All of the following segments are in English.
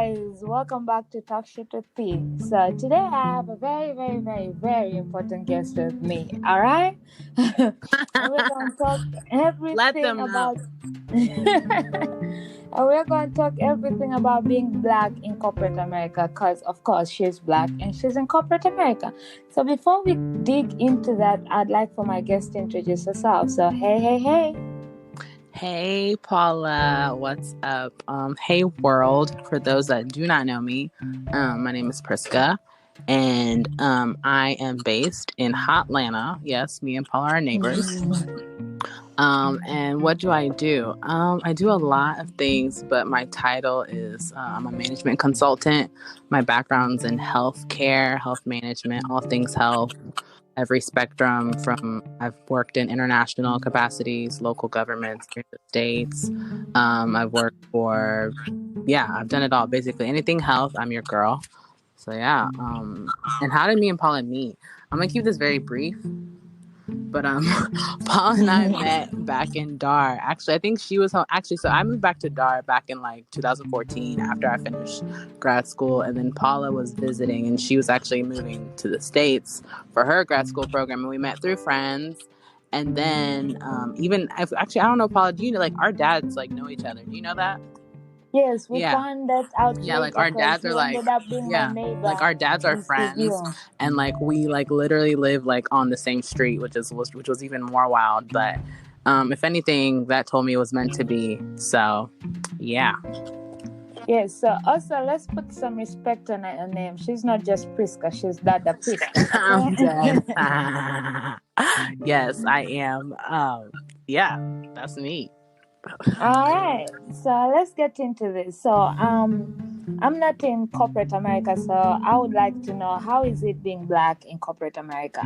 guys, welcome back to Talk Shit with P. So today I have a very, very, very, very important guest with me. All right, and we're going to talk Let everything them know. about. And we're going to talk everything about being black in corporate America, because of course she's black and she's in corporate America. So before we dig into that, I'd like for my guest to introduce herself. So hey. Hey, Paula, what's up? Hey, world. For those that do not know me, my name is Priska, and I am based in Hotlanta. Yes, me and Paula are neighbors. And what do? I do a lot of things, but my title is I'm a management consultant. My background's in healthcare, health management, all things health. Every spectrum from I've worked in international capacities, local governments, here in the States. I've worked for, I've done it all. Basically, anything health, I'm your girl. So, yeah. And how did me and Paula meet? I'm going to keep this very brief. But Paul and I met back in DAR. Actually, I think she was home. Actually, so I moved back to DAR back in like 2014 after I finished grad school. And then Paula was visiting, and she was actually moving to the States for her grad school program. And we met through friends. And then I don't know, Paula, do you know, like, our dads like know each other? Do you know that? Yes, we found that out Yeah, like later our because dads he are like, ended up being my neighbor like our dads are in friends, Seaview. and like we like literally live like on the same street, which was even more wild. But if anything, that told me it was meant to be. So, yeah. Yes, so also let's put some respect on her name. She's not just Priska, she's Dada Priska. I'm Okay? dead. Yes, I am. Yeah, that's me. All right, so let's get into this. So, I'm not in corporate America, so I would like to know, how is it being black in corporate America?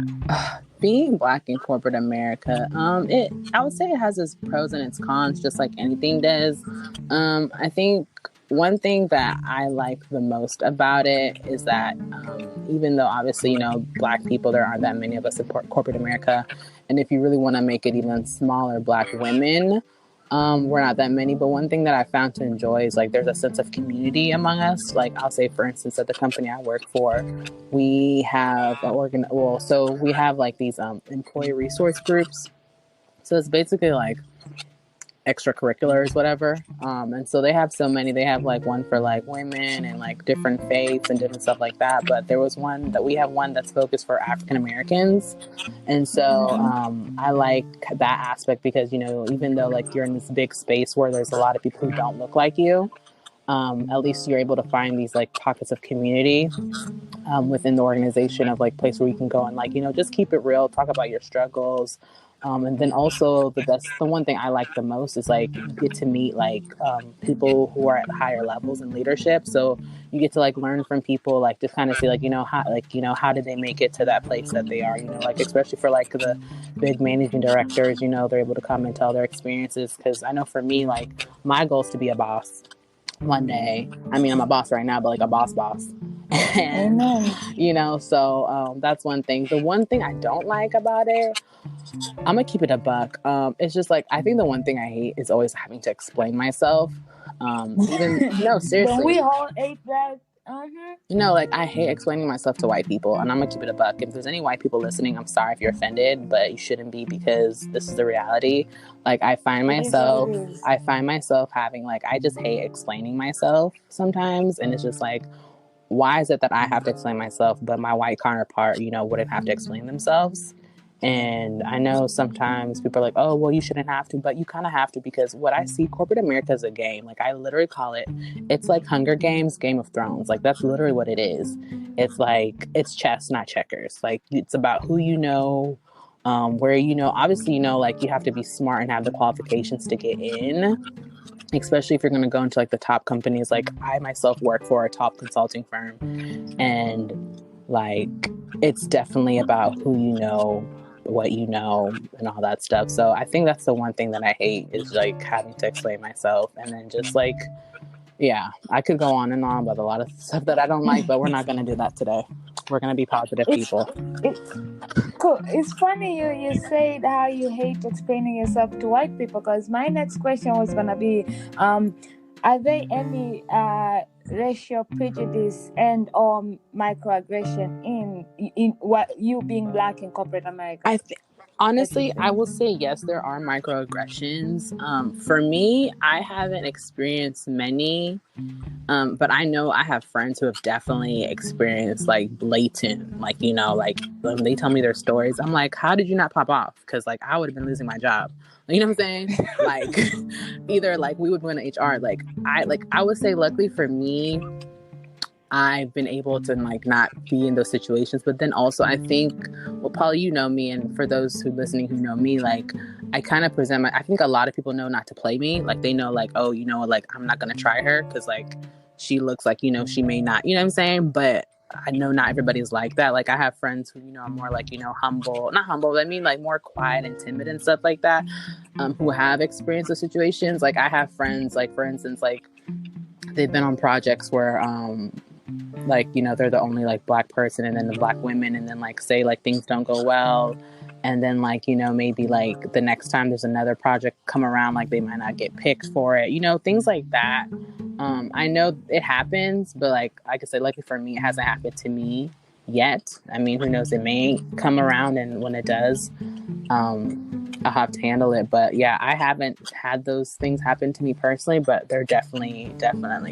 Being black in corporate America, I would say it has its pros and its cons, just like anything does. I think one thing that I like the most about it is that even though obviously, black people, there aren't that many of us in corporate America, and if you really want to make it even smaller, black women, we're not that many. But one thing that I found to enjoy is like there's a sense of community among us. Like I'll say, for instance, at the company I work for, we have we have like these employee resource groups. So it's basically like extracurriculars, whatever. And so they have so many. They have like one for like women and like different faiths and different stuff like that. But there was we have one that's focused for African Americans. And so I like that aspect because, even though like you're in this big space where there's a lot of people who don't look like you, at least you're able to find these like pockets of community within the organization of like place where you can go and like, just keep it real, talk about your struggles. And then also the one thing I like the most is like you get to meet like people who are at higher levels in leadership. So you get to like learn from people, like to kind of see like, how did they make it to that place that they are, like especially for like the big managing directors, they're able to come and tell their experiences. Cause I know for me, like my goal is to be a boss one day. I mean, I'm a boss right now, but like a boss. And, so that's one thing. The one thing I don't like about it, I'm gonna keep it a buck. It's just like I think the one thing I hate is always having to explain myself. No, seriously. Don't we all hate that? Like I hate explaining myself to white people, and I'm gonna keep it a buck. If there's any white people listening, I'm sorry if you're offended, but you shouldn't be because this is the reality. Like I find myself having like I just hate explaining myself sometimes, and it's just like, why is it that I have to explain myself, but my white counterpart, wouldn't have to explain themselves? And I know sometimes people are like, oh, well, you shouldn't have to, but you kind of have to, because what I see, corporate America is a game. Like I literally call it's like Hunger Games, Game of Thrones. Like that's literally what it is. It's like, it's chess, not checkers. Like it's about who where obviously, like you have to be smart and have the qualifications to get in, especially if you're going to go into like the top companies. Like I myself work for a top consulting firm, and like it's definitely about who what and all that stuff. So I think that's the one thing that I hate is like having to explain myself. And then just like, yeah, I could go on and on about a lot of stuff that I don't like, but we're not going to do that today. We're going to be positive people. Cool. It's funny you said how you hate explaining yourself to white people, because my next question was going to be, are there any racial prejudice and or microaggression in what you being black in corporate America I th- that you Honestly, think? I will say yes, there are microaggressions. For me, I haven't experienced many. But I know I have friends who have definitely experienced like blatant, like, like when they tell me their stories, I'm like, how did you not pop off? Because like I would have been losing my job. You know what I'm saying? Like either like we would win HR. Like I would say luckily for me, I've been able to like not be in those situations. But then also I think, well, Paul, you know me, and for those who listening who know me, like I kind of present I think a lot of people know not to play me. Like they know like, oh, like I'm not gonna try her because like she looks like, she may not, you know what I'm saying? But I know not everybody's like that. Like I have friends who, are more like, humble, not humble, but I mean like more quiet and timid and stuff like that, who have experienced those situations. Like I have friends, like for instance, like they've been on projects where like they're the only like black person, and then the black women, and then like say like things don't go well, and then like maybe like the next time there's another project come around, like they might not get picked for it, things like that. I know it happens, but like I said, luckily for me, it hasn't happened to me yet. I mean, who knows, it may come around, and when it does, I'll have to handle it. But yeah, I haven't had those things happen to me personally, but they're definitely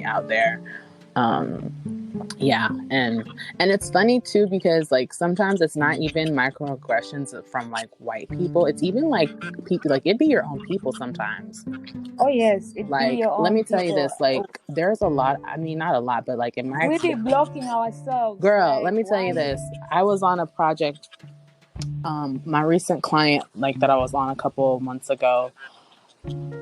out there. Yeah, and it's funny too, because like sometimes it's not even microaggressions from like white people, it's even like people, like it'd be your own people sometimes. Oh yes, it be Like your let own me tell you people. this, like there's a lot, I mean not a lot, but like in my We be blocking ourselves. girl, let Like me tell you why? this, I was on a project, my recent client like that I was on a couple months ago.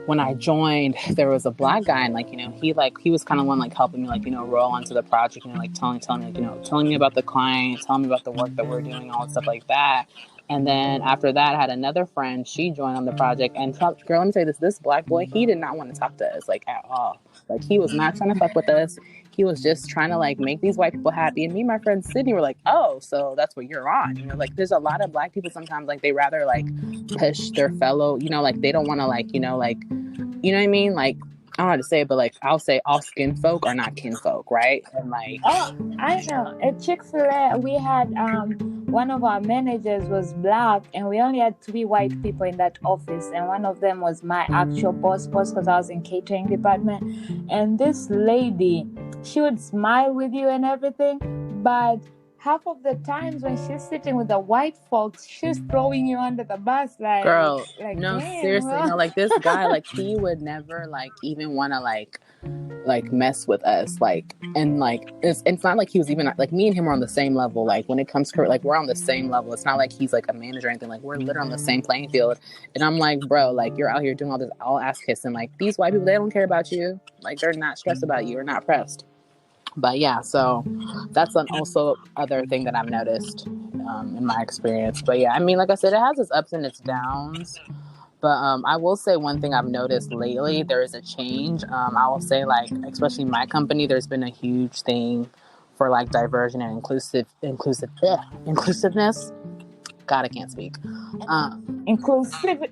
When I joined, there was a black guy, and like he was kind of one like helping me like roll onto the project, like telling me like telling me about the client, telling me about the work that we're doing, all stuff like that. And then after that, I had another friend, she joined on the project, and girl, let me tell you this black boy, he did not want to talk to us like at all. Like he was not trying to fuck with us. He was just trying to like make these white people happy. And me and my friend Sydney were like, oh, so that's what you're on. Like there's a lot of black people sometimes like they rather like push their fellow, like they don't want to like, like, you know what I mean? Like, I don't know how to say it, but like I'll say all skin folk are not kin folk, right? And like, Oh, I know. At Chick-fil-A, we had one of our managers was black, and we only had 3 white people in that office, and one of them was my actual boss because I was in catering department. And this lady, she would smile with you and everything, but half of the times when she's sitting with the white folks, she's throwing you under the bus, girl, like no, damn. seriously, no, like this guy, like he would never like even want to like mess with us, like, and like it's not like he was even like me and him were on the same level, like when it comes to like we're on the same level, it's not like he's like a manager or anything, like we're literally on the same playing field. And I'm like, bro, like you're out here doing all this all ass kissing, like these white people, they don't care about you, like they're not stressed about you or not pressed. But yeah, so that's an also other thing that I've noticed in my experience. But yeah, I mean, like I said, it has its ups and its downs. But I will say one thing I've noticed lately, there is a change. I will say, like, especially my company, there's been a huge thing for like diversion and inclusiveness. God, I can't speak. Inclusivity.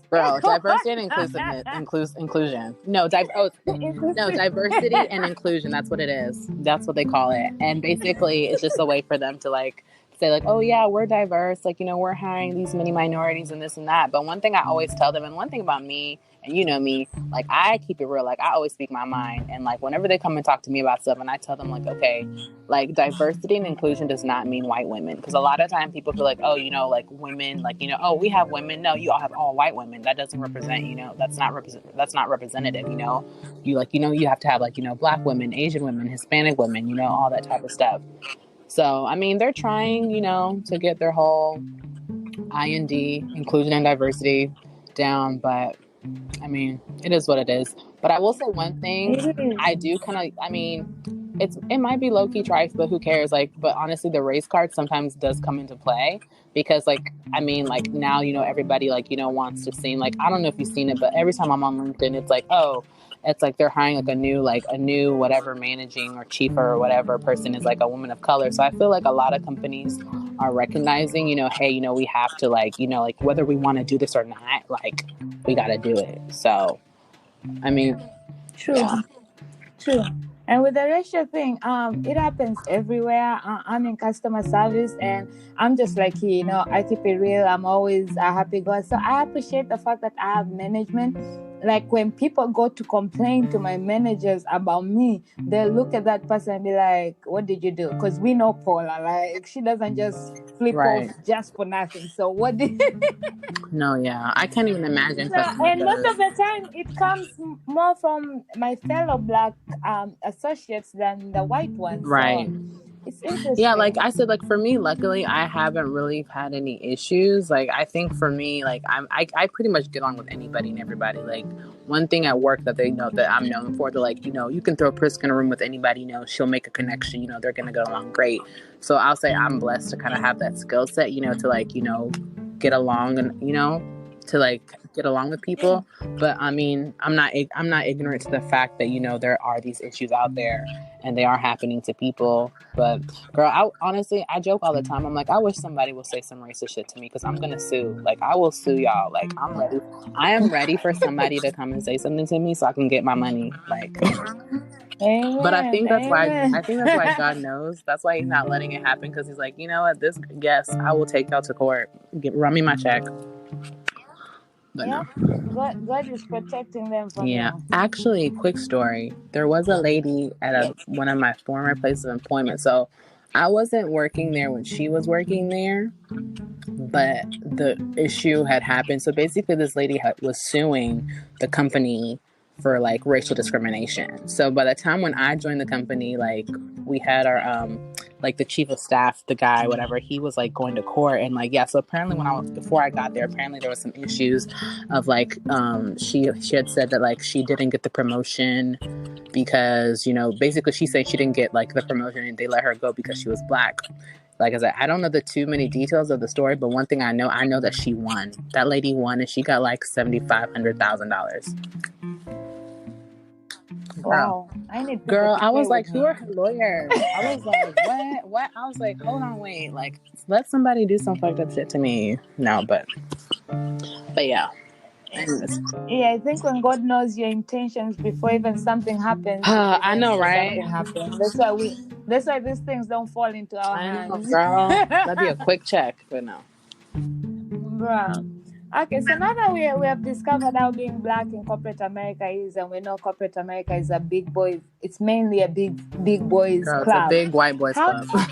Girl, diversity and inclusiveness, inclusion. No, no, diversity and inclusion. That's what it is. That's what they call it. And basically, it's just a way for them to like say like, oh yeah, we're diverse. Like, we're hiring these many minorities and this and that. But one thing I always tell them, and one thing about me, and you know me, like I keep it real. Like I always speak my mind. And like whenever they come and talk to me about stuff, and I tell them like, okay, like diversity and inclusion does not mean white women, because a lot of time people feel like, oh, like women, like oh, we have women. No, you all have all white women. That doesn't represent, that's not representative. You like, you have to have like black women, Asian women, Hispanic women, all that type of stuff. So I mean, they're trying, to get their whole IND, inclusion and diversity, down, but I mean, it is what it is. But I will say one thing, I do kind of, I mean, it might be low-key trife, but who cares? Like, but honestly, the race card sometimes does come into play, because like, I mean, like now, everybody like, wants to seem like, I don't know if you've seen it, but every time I'm on LinkedIn, it's like, oh, it's like they're hiring like a new whatever managing or chief or whatever person is like a woman of color. So I feel like a lot of companies are recognizing, hey, we have to like, like whether we want to do this or not, like we got to do it. So, I mean, True. True. And with the ratio thing, it happens everywhere. I'm in customer service, and I'm just like you. You know, I keep it real. I'm always a happy guy. So I appreciate the fact that I have management. Like when people go to complain to my managers about me, they look at that person and be like, "What did you do?" Because we know Paula. Like she doesn't just flip off Right. just for nothing. So what did? No, yeah. I can't even imagine So, customer and most service. of the time, it comes more from my fellow black associates than the white ones. So Right. it's Yeah, like interesting. I said, like for me, luckily I haven't really had any issues. Like I think for me, like I pretty much get along with anybody and everybody. Like one thing at work that they know that I'm known for, they're like, you can throw Priska in a room with anybody, she'll make a connection, they're gonna go along great. So I'll say I'm blessed to kind of have that skill set, to like, get along and to like get along with people. But I mean, I'm not ignorant to the fact that there are these issues out there and they are happening to people. But girl, I joke all the time. I'm like, I wish somebody will say some racist shit to me because I'm gonna sue. Like I will sue y'all. Like I am ready for somebody to come and say something to me so I can get my money. Like but I Amen. think that's why Amen. God knows. That's why he's not letting it happen, because he's like, you know what, yes, I will take y'all to court. Run me my check. But Yep. no. God is protecting them from Yeah. you. Actually, quick story. There was a lady at one of my former places of employment. So I wasn't working there when she was working there, but the issue had happened. So basically, this lady was suing the company for like racial discrimination. So by the time when I joined the company, like we had our like the chief of staff, the guy, whatever, he was like going to court. And like, yeah, so apparently before I got there, apparently there was some issues of like she had said that like she didn't get the promotion because basically she said she didn't get like the promotion and they let her go because she was black. Like I said, I don't know the too many details of the story, but one thing I know that she won. That lady won, and she got like $7,500,000. Wow. I need people Girl, to I pray was like, with who me. are her lawyers? I was like, what? I was like, hold on, wait, like let somebody do some fucked up shit to me. No, but yeah. Anyways. Yeah, I think when God knows your intentions before even something happens, He I know, prevents right? something happening. That's why these things don't fall into our I know, hands. girl. That'd be a quick check, but no. Bruh. Okay, so now that we have discovered how being black in corporate America is, and we know corporate America is a big boys, it's mainly a big boys Girl, it's a club. big white boys How club.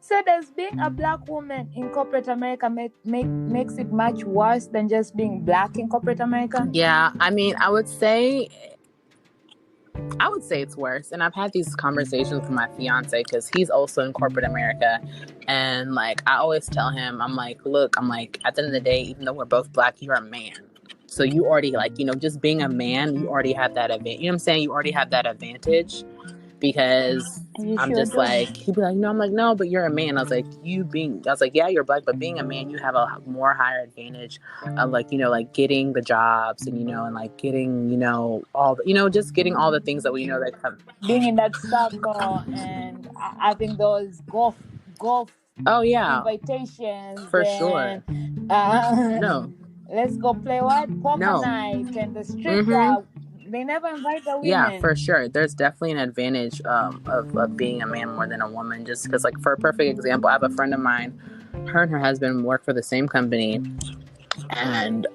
so does being a black woman in corporate America makes it much worse than just being black in corporate America? Yeah, I mean, I would say it's worse. And I've had these conversations with my fiance because he's also in corporate America. And like, I always tell him, I'm like, look, at the end of the day, even though we're both black, you're a man. So you already like, just being a man, you already have that advantage. You know what I'm saying? You already have that advantage. Because You I'm sure just do. like, he'd be like, no, I'm like, no, but you're a man. I was like, yeah, you're black, but being a man, you have a more higher advantage of like, like getting the jobs and, and like getting, all the, just getting all the things that we know that come. Being in that circle and having those golf Oh, yeah, invitations for and sure. No, let's go play what poker no. night and the strip club. They never invite the Yeah, women. for sure. There's definitely an advantage of being a man more than a woman. Just because, like, for a perfect example, I have a friend of mine. Her and her husband work for the same company, and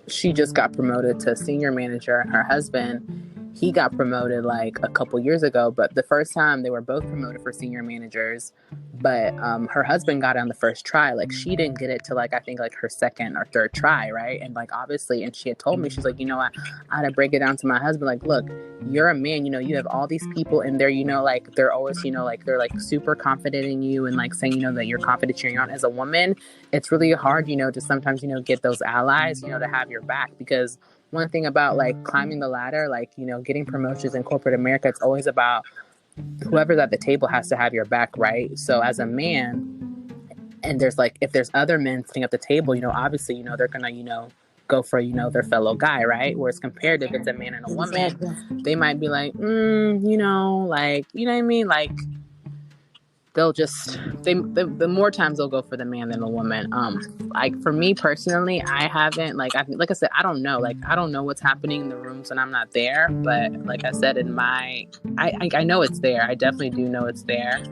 she just got promoted to senior manager. And her husband, he got promoted like a couple years ago. But the first time they were both promoted for senior managers, but her husband got it on the first try. Like she didn't get it to like I think like her second or third try, right? And like obviously, and she had told me, she's like, I had to break it down to my husband, like, look, you're a man, you have all these people in there, like they're always, like they're like super confident in you and like saying, that you're confident you're on. As a woman, it's really hard, to sometimes, get those allies, to have your back. Because one thing about like climbing the ladder, like, getting promotions in corporate America, it's always about whoever's at the table has to have your back, right? So as a man, and there's like, if there's other men sitting at the table, obviously, they're gonna, go for, their fellow guy, right? Whereas compared if it's a man and a woman, they might be like, like, you know what I mean? Like, they'll just the more times they'll go for the man than the woman. Like for me personally, I haven't like I said, I don't know. Like I don't know what's happening in the rooms when I'm not there. But like I said, I know it's there. I definitely do know it's there.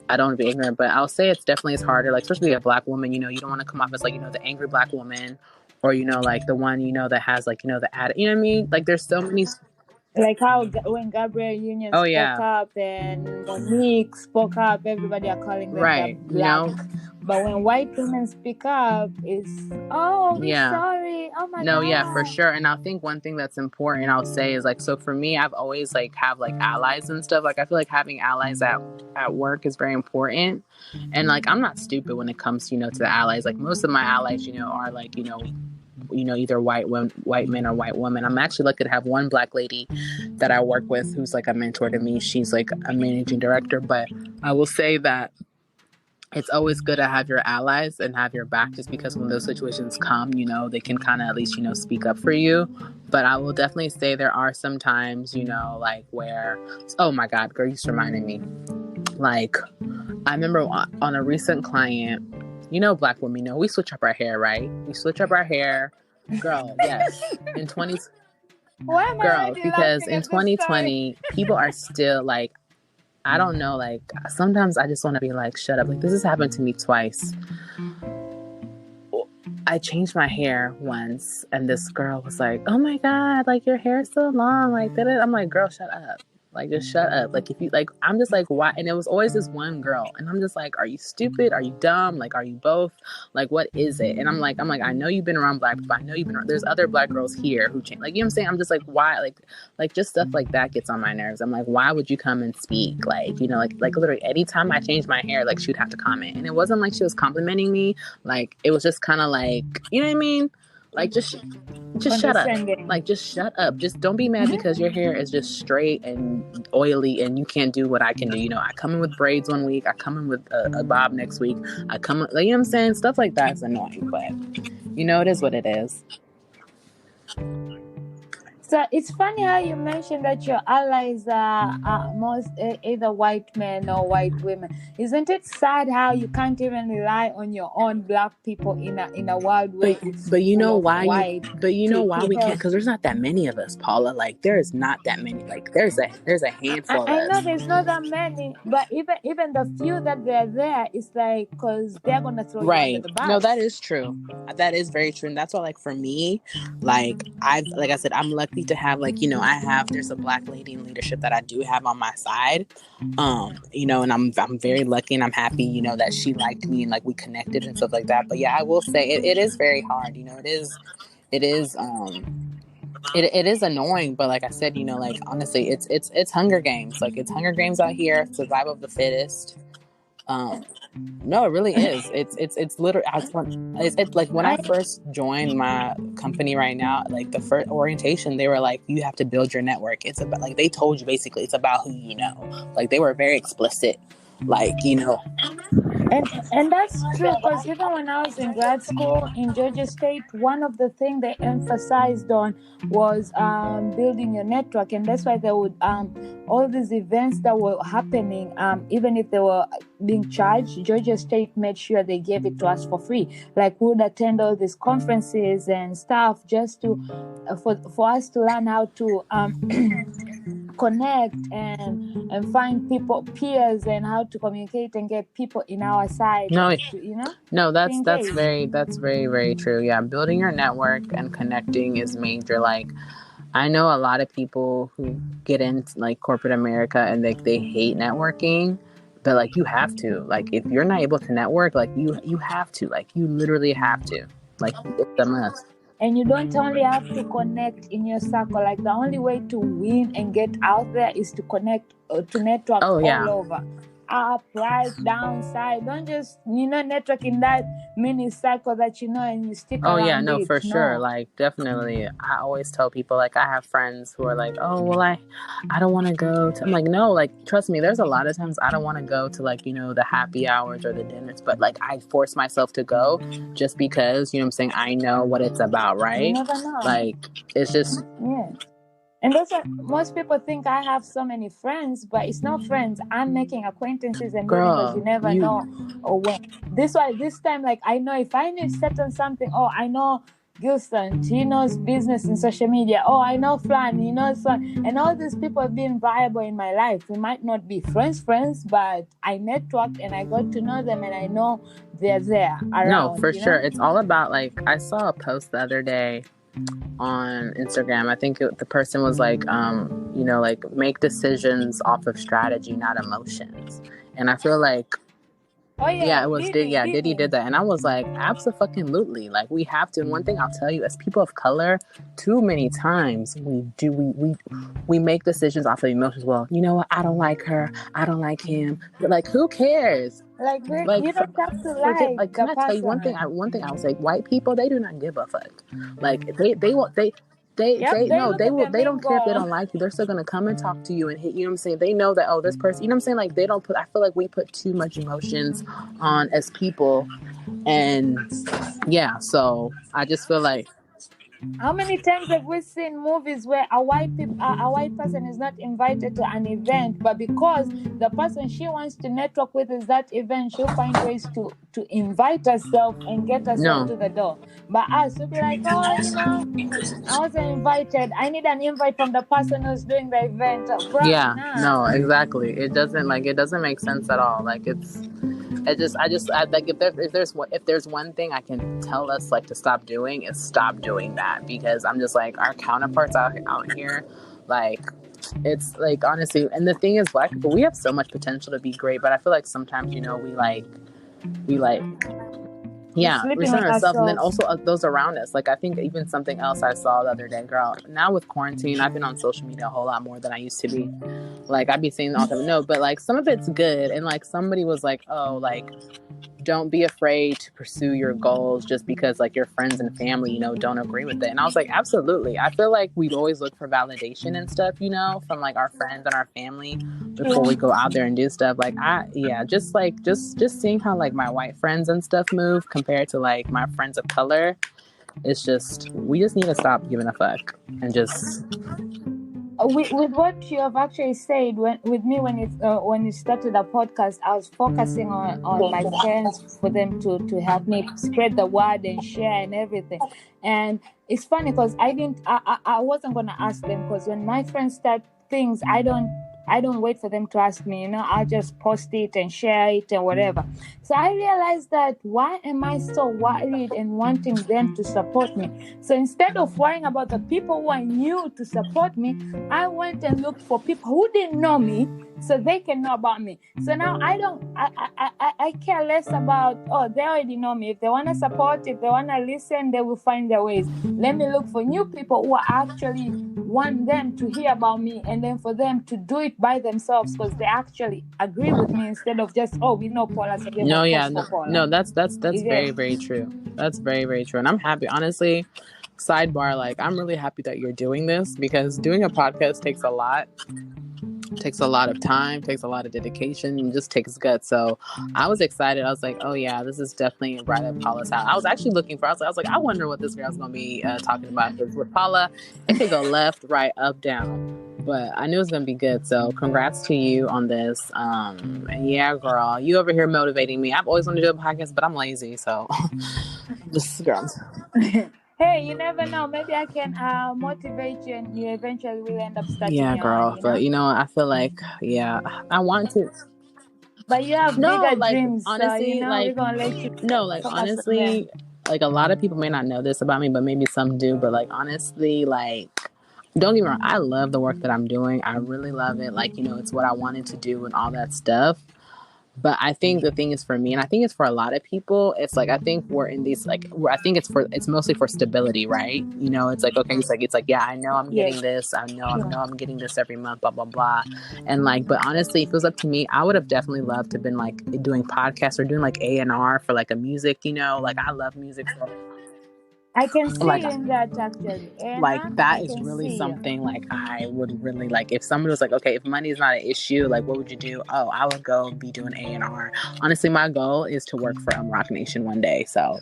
I don't want to be ignorant, but I'll say it's definitely is harder. Like especially a Black woman, you don't want to come off as like the angry Black woman, or like the one that has like the attitude. You know what I mean? Like there's so many. Like how when Gabrielle Union Oh spoke yeah, up and Monique spoke up, everybody are calling them the right. black. But when white women speak up, it's we're sorry. Oh my No, God. yeah, for sure. And I think one thing that's important, I'll say, is like, so for me, I've always like have like allies and stuff. Like I feel like having allies at work is very important. And like I'm not stupid when it comes to to the allies. Like most of my allies are like either white men or white women. I'm actually lucky to have one Black lady that I work with who's like a mentor to me. She's like a managing director. But I will say that it's always good to have your allies and have your back, just because when those situations come, they can kind of at least, speak up for you. But I will definitely say there are some times, like where, oh my God, girl, you just reminded me. Like, I remember on a recent client, Black women, we switch up our hair, right? We switch up our hair. Girl, yes. In 20... Girl, because in 2020, people are still like, I don't know, like, sometimes I just want to be like, shut up. Like, this has happened to me twice. I changed my hair once, and this girl was like, oh my God, like, your hair's so long. Like, I'm like, girl, shut up. Like, just shut up. Like, if you, like, I'm just like, why? And it was always this one girl. And I'm just like, are you stupid? Are you dumb? Like, are you both? Like, what is it? And I'm like, I know you've been around Black people. I know you've been around, there's other Black girls here who change. Like, you know what I'm saying? I'm just like, why? Like just stuff like that gets on my nerves. I'm like, why would you come and speak? Like, like literally anytime I changed my hair, like, she'd have to comment. And it wasn't like she was complimenting me. Like, it was just kind of like, you know what I mean? Like, just shut up. Like, just shut up. Just don't be mad because your hair is just straight and oily and you can't do what I can do. I come in with braids one week. I come in with a bob next week. I come in, like, you know what I'm saying? Stuff like that is annoying, but it is what it is. So it's funny how you mentioned that your allies are most either white men or white women. Isn't it sad how you can't even rely on your own Black people in a world where but you know why we can't? Because there's not that many of us, Paula. Like, there is not that many. Like, there's a handful of us. I know there's not that many, but even the few that they're there, it's like because they're gonna throw you under the bus. No, that is true. That is very true, and that's why, like, for me, like I said, I'm lucky to have, like, there's a Black lady in leadership that I do have on my side, and I'm very lucky and I'm happy, that she liked me and like we connected and stuff like that. But yeah, I will say it is very hard. It is annoying, but like I said, like, honestly, it's Hunger Games. Like, it's Hunger Games out here, survival of the fittest. No, it really is. It's literally, it's like when I first joined my company right now, like the first orientation, they were like, you have to build your network. It's about, like, they told you basically it's about who you know. Like, they were very explicit, like, And that's true, because even when I was in grad school in Georgia State, one of the things they emphasized on was building your network. And that's why they would, all these events that were happening, even if they were being charged, Georgia State made sure they gave it to us for free. Like, we would attend all these conferences and stuff just to, for us to learn how to connect and find peers, and how to communicate and get people in our side. No, that's very, very true. Yeah, building your network and connecting is major. Like, I know a lot of people who get into like corporate America and they hate networking, but like, you have to. Like, if you're not able to network, like, you have to. Like, you literally have to. Like, it's a must. And you don't only have to connect in your circle. Like, the only way to win and get out there is to connect, to network all over. Up, right, down, side. Don't just, network in that mini circle that and you stick around. Oh, yeah, no, for sure. Like, definitely. I always tell people, like, I have friends who are like, oh, well, I don't want to go to... I'm like, no, like, trust me, there's a lot of times I don't want to go to, like, the happy hours or the dinners, but, like, I force myself to go just because, I'm saying, I know what it's about, right? You never know. Like, it's just... Yeah. And that's what most people think. I have so many friends, but it's not friends. I'm making acquaintances and meeting because you Girl, never know or when. This why this time, like I know if I need certain something. Oh, I know Gilson. He knows business in social media. Oh, I know Flan. He knows Flan. And all these people have been viable in my life. We might not be friends, but I networked and I got to know them, and I know they're there around. No, for you sure. know? It's all about, like, I saw a post the other day on Instagram. I think the person was like, you know, like, make decisions off of strategy, not emotions. And I feel like, Oh yeah, yeah, it was Diddy did that, and I was like, absolutely, like, we have to. And one thing I'll tell you, as people of color, too many times we make decisions off of emotions. Well, you know what? I don't like her. I don't like him. But like, who cares? like Like, you don't have to forget. like Like, the can I tell you one thing? person. One thing I will say: white people, they do not give a fuck. Like, they will Yep, they they no, look at the they main don't care if they goal. don't like you. They're still gonna come and talk to you and hit you. You know what I'm saying? They know that, oh, this person, you know what I'm saying? Like, they don't put, I feel like we put too much emotions on as people. And yeah, so I just feel like, How many times have we seen movies where a white person is not invited to an event, but because the person she wants to network with is that event, she'll find ways to invite herself and get herself no, to the door. But us, we'll be like, oh, I wasn't invited. I need an invite from the person who's doing the event. Bruh, yeah, nah. no, exactly. It doesn't make sense at all. Like, I like, if there's one thing I can tell us, like, to stop doing, is stop doing that. Because I'm just like, our counterparts out here, like, it's like, honestly, and the thing is, black people, we have so much potential to be great, but I feel like sometimes, we We're yeah, we sleeping center on ourselves, and then ourselves. also those around us. Like, I think even something else I saw the other day, girl. Now with quarantine, I've been on social media a whole lot more than I used to be. Like, I'd be seeing all the time. No, but like, some of it's good, and like, somebody was like, oh, like, don't be afraid to pursue your goals just because, like, your friends and family, don't agree with it. And I was like, absolutely. I feel like we'd always look for validation and stuff, from like our friends and our family before we go out there and do stuff. Like, just seeing how, like, my white friends and stuff move compared to, like, my friends of color. It's just, we just need to stop giving a fuck and just. With what you have actually said, when you started the podcast, I was focusing on my friends for them to help me spread the word and share and everything. And it's funny because I wasn't gonna ask them, because when my friends start things, I don't wait for them to ask me. I'll just post it and share it and whatever. So I realized that, why am I so worried and wanting them to support me? So instead of worrying about the people who I knew to support me, I went and looked for people who didn't know me so they can know about me. So now I care less about, oh, they already know me. If they want to support, if they want to listen, they will find their ways. Let me look for new people who actually want them to hear about me, and then for them to do it by themselves because they actually agree with me, instead of just, oh, we know Paula, so give No, a yeah, post for Paula. no, that's very, very true. That's very, very true. And I'm happy, honestly. Sidebar, like, I'm really happy that you're doing this, because doing a podcast takes a lot. Takes a lot of time, takes a lot of dedication, and just takes guts. So I was excited. I was like, oh yeah, this is definitely right up Paula's house. I was actually looking for, I was like, I wonder what this girl's gonna be talking about. Because with Paula, it could go left, right, up, down. But I knew it was gonna be good. So congrats to you on this. And yeah, girl, you over here motivating me. I've always wanted to do a podcast, but I'm lazy. So just, girl. Hey, you never know. Maybe I can motivate you, and you eventually will end up starting Yeah, your girl. own. But I feel like, yeah, I want to. But you have No, bigger like, dreams, so honestly, we're like, gonna let you no, like, focus on honestly, them. like, a lot of people may not know this about me, but maybe some do. But, like, honestly, like, don't get me wrong, I love the work that I'm doing. I really love it. Like, it's what I wanted to do and all that stuff. But I think the thing is, for me, and I think it's for a lot of people, it's like, I think we're in these, like, I think it's mostly for stability, right? It's like, okay, it's like, yeah, I know I'm getting this. I know I'm getting this every month, blah, blah, blah. And, like, but honestly, if it was up to me, I would have definitely loved to have been, like, doing podcasts or doing, like, A&R for, like, a music, like, I love music. So, I can see like, you in that, actually. like, Anna, that I is can really see you. something, like, I would really, like, if somebody was like, okay, if money is not an issue, like, what would you do? Oh, I would go be doing A&R. Honestly, my goal is to work for Rock Nation one day. So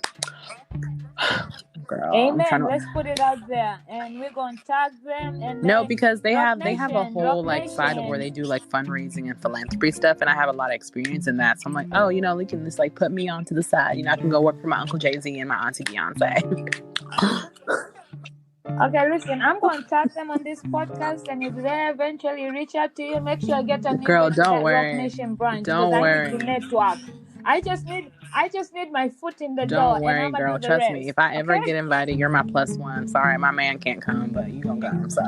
girl. I'm trying Amen. to. Let's put it out there, and we're gonna tag them, and No, then because they have a Rock whole like side of where they Nation. do like fundraising and philanthropy stuff, and I have a lot of experience in that. So I'm like, oh, you can just like put me onto the side. I can go work for my Uncle Jay-Z and my Auntie Beyonce. Okay, listen, I'm going to tag them on this podcast, and if they eventually reach out to you, make sure I get an Girl, invite to don't that Rock worry. Nation branch because Don't I need to worry. network. I just need my foot in the door, Don't and worry, I'ma do girl. the Trust me. rest. If I ever Okay? get invited, you're my plus one. Sorry, my man can't come, but you gonna come. So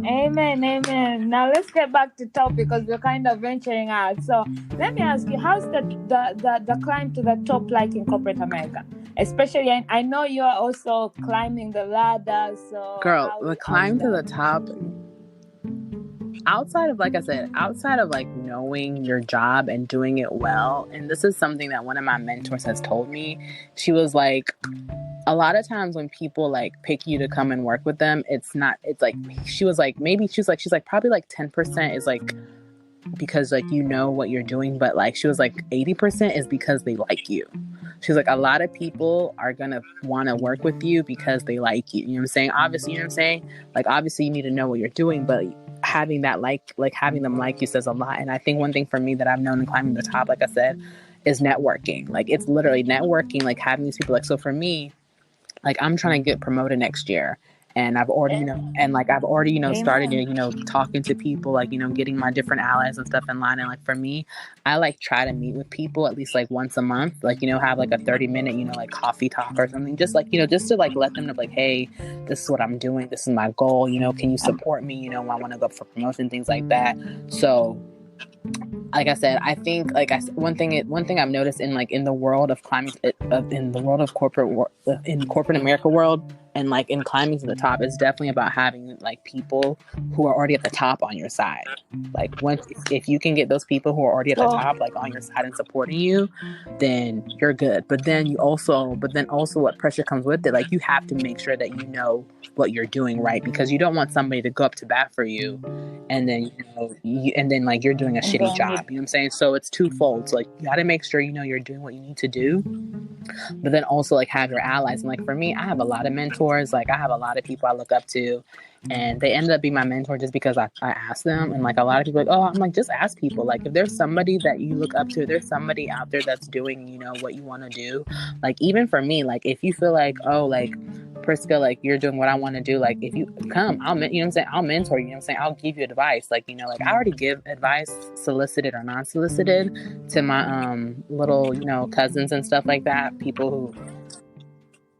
Amen, amen. Now let's get back to topic because we're kind of venturing out. So let me ask you, how's the climb to the top like in corporate America? Especially, I know you're also climbing the ladder. So girl, the how's climb to the that? top, outside of, like I said, outside of like knowing your job and doing it well, and this is something that one of my mentors has told me. She was like, a lot of times when people like pick you to come and work with them, it's like, she was like, maybe she's like probably like 10% is like because like you know what you're doing, but like she was like 80% is because they like you. She's like, a lot of people are gonna want to work with you because they like you. You know what I'm saying? Obviously, you know what I'm saying? Like, obviously, you need to know what you're doing, but having that like having them like you says a lot. And I think one thing for me that I've known in climbing the top, like I said, is networking. Like, it's literally networking, like having these people. Like, so for me, like, I'm trying to get promoted next year. And I've already, started, Amen. talking to people, like, getting my different allies and stuff in line. And like, for me, I like try to meet with people at least like once a month, like, have like a 30-minute, like coffee talk or something. Just like, just to like let them know, like, hey, this is what I'm doing. This is my goal. Can you support me? I want to go for promotion, things like that. So, like I said, I think one thing I've noticed in the world of climbing, in the world of in corporate America world, and like in climbing to the top, is definitely about having like people who are already at the top on your side. Like, if you can get those people who are already at the top, like on your side and supporting you, then you're good. But then also what pressure comes with it, like, you have to make sure that you know what you're doing, right? Because you don't want somebody to go up to bat for you and then like you're doing a shitty job. You know what I'm saying? So it's twofold. So like, you got to make sure you're doing what you need to do, but then also like have your allies. And like, for me, I have a lot of mentors. Like, I have a lot of people I look up to, and they ended up being my mentor just because I asked them. And like, a lot of people are like, oh, I'm like, just ask people. Like, if there's somebody that you look up to, if there's somebody out there that's doing what you want to do. Like, even for me, like, if you feel like, oh, like, Priska, like, you're doing what I want to do, like, if you come, I'll mentor you, I'll give you advice. Like, like, I already give advice, solicited or non-solicited, to my little, cousins and stuff like that, people who.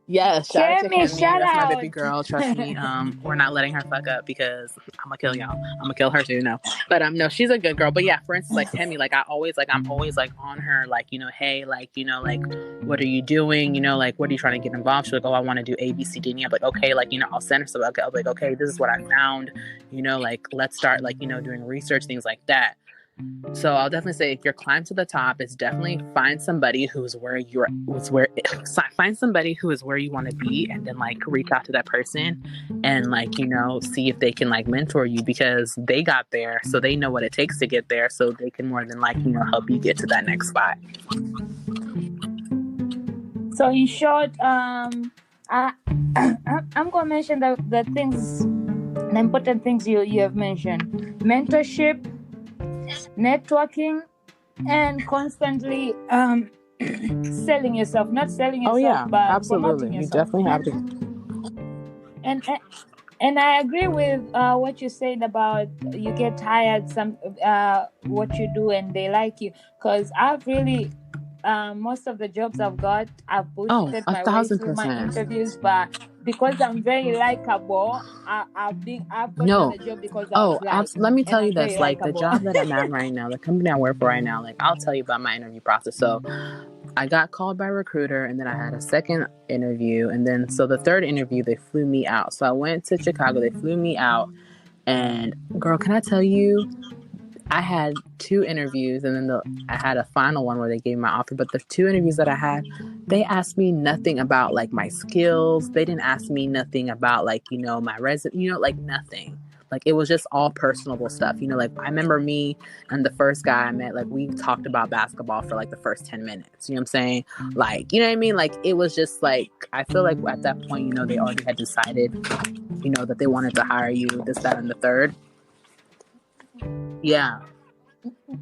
Yes, shout out to Kimmy. That's my baby girl. Trust me. We're not letting her fuck up because I'm gonna kill y'all. I'm gonna kill her too. No, but no, she's a good girl. But yeah, for instance, like Kimmy, like, I'm always like on her, like, hey, like, like, what are you doing? Like, what are you trying to get involved? She's like, oh, I want to do A, B, C, D, and E. I'm like, okay, like, I'll send her stuff. I'll be like, okay, this is what I found. Like, let's start, like, doing research, things like that. So I'll definitely say, if you're climbing to the top, is definitely find somebody who is where you want to be, and then like reach out to that person and like, see if they can like mentor you, because they got there, so they know what it takes to get there, so they can more than like, help you get to that next spot. So in short, I'm gonna mention the things, the important things you have mentioned: mentorship, networking, and constantly selling yourself. Not selling yourself, oh yeah, but absolutely, promoting yourself. You definitely have to. And I agree with what you said about you get tired what you do and they like you, because I've really most of the jobs I've got, I've boosted my way through my interviews, but because I'm very likable, I've gotten the job because I was liked. Let me tell you this, like, likable. the job that I'm at right now, the company I work for right now, like, I'll tell you about my interview process. So I got called by a recruiter, and then I had a second interview, and then so the third interview, they flew me out. So I went to Chicago, they flew me out, and girl, can I tell you, I had 2 interviews, and then I had a final one where they gave me my offer. But the 2 interviews that I had, they asked me nothing about like my skills. They didn't ask me nothing about like, my resume, like nothing. Like, it was just all personable stuff. You know, like, I remember me and the first guy I met, like, we talked about basketball for like the first 10 minutes. You know what I'm saying? Like, you know what I mean? Like, it was just like, I feel like at that point, you know, they already had decided, you know, that they wanted to hire you, this, that, and the third. Yeah.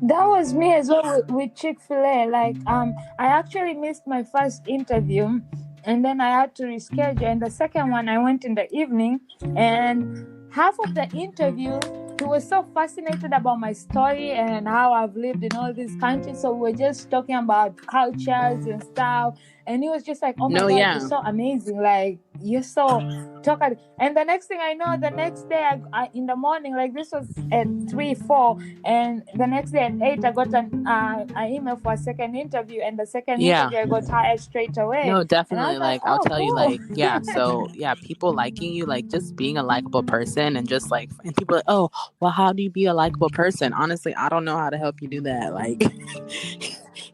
That was me as well with Chick-fil-A. Like, I actually missed my first interview, and then I had to reschedule. And the second one, I went in the evening, and half of the interview, he was so fascinated about my story and how I've lived in all these countries. So we were just talking about cultures and stuff. And he was just like, "Oh my No, God, yeah. you're so amazing! Like, you're so talkative." And the next thing I know, the next day, in the morning, like this was at 3, 4, and the next day at 8, I got an email for a second interview, and the second Yeah. interview I got hired straight away. No, And I definitely. was like, Like, I'll "Oh, tell you, cool." like, yeah. So, yeah, people liking you, like, just being a likable person, and just like, and people are like, oh, well, how do you be a likable person? Honestly, I don't know how to help you do that. Like,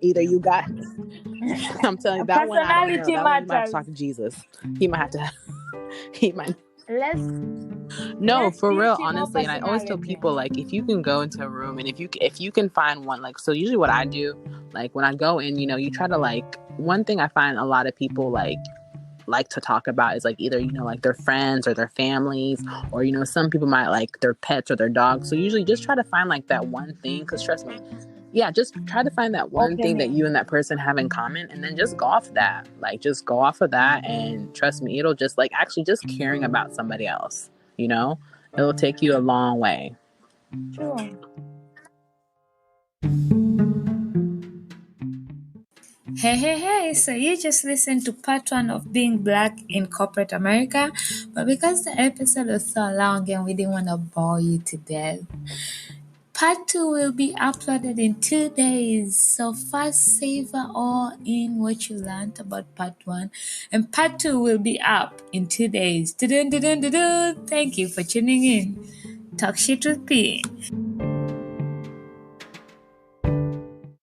either you got, I'm telling you, that one, I don't know. Personality That one, you might have to matters. talk to Jesus. He might have to, he might. Let's No, let's for real, teach him more honestly. And I always tell personality. people, like, if you can go into a room and if you can find one, like, so usually what I do, like, when I go in, you know, you try to, like, one thing I find a lot of people like to talk about is, like, either, you know, like, their friends or their families, or, you know, some people might like their pets or their dogs. So usually just try to find like that one thing, because trust me, yeah, just try to find that one thing that you and that person have in common, and then just go off that. Like, just go off of that, and trust me, it'll just, like, actually just caring about somebody else, you know, it'll take you a long way. True. Hey, so you just listened to part 1 of Being Black in Corporate America, but because the episode was so long and we didn't want to bore you to death, part 2 will be uploaded in 2 days. So first savor all in what you learned about part 1, and part 2 will be up in 2 days. Thank you for tuning in. Talk shit with P.